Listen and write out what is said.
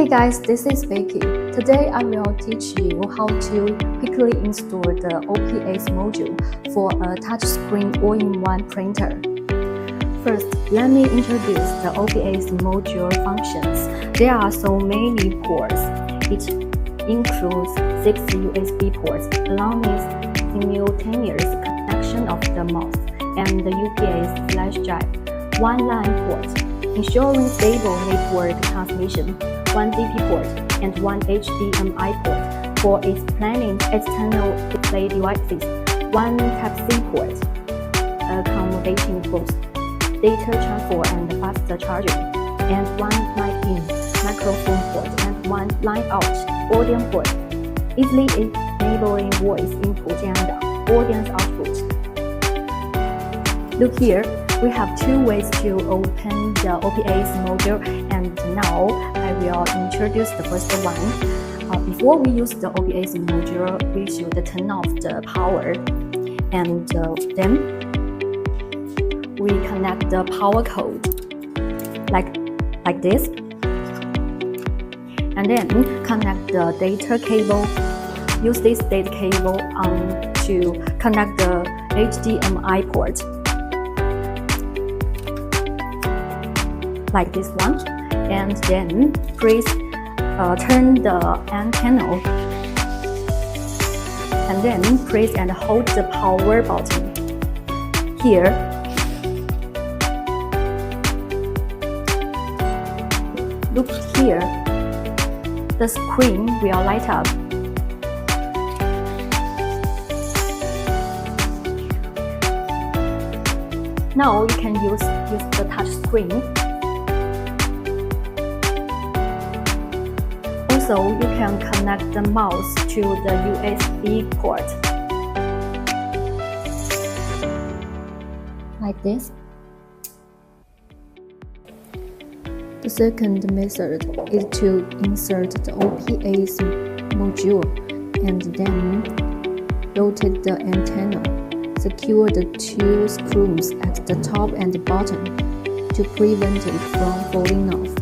Hey guys, this is Becky. Today I will teach you how to quickly install the OPS module for a touchscreen all-in-one printer. First, let me introduce the OPS module functions. There are so many ports. It includes 6 USB ports, allowing simultaneous connection of the mouse and the UPS flash drive, 1 LAN port, ensuring stable network transmission, 1 DP port, and 1 HDMI port for explaining external display devices, 1 Type-C port, accommodating both data transfer and faster charging, and 1 line-in microphone port and 1 line-out audio port, easily enabling voice input and audio output. Look here, we have 2 ways to open the OPS module, and now I will introduce the first one. Before we use the OPS module, we should turn off the power, and then we connect the power cord like this, and then connect the data cable. Use this data cable to connect the HDMI port, like this one, and then please turn the antenna, and then press and hold the power button here. Look here, the screen will light up. Now you can use the touch screen. Also, you can connect the mouse to the USB port, like this. The second method is to insert the OPS module and then rotate the antenna. Secure the 2 screws at the top and bottom to prevent it from falling off.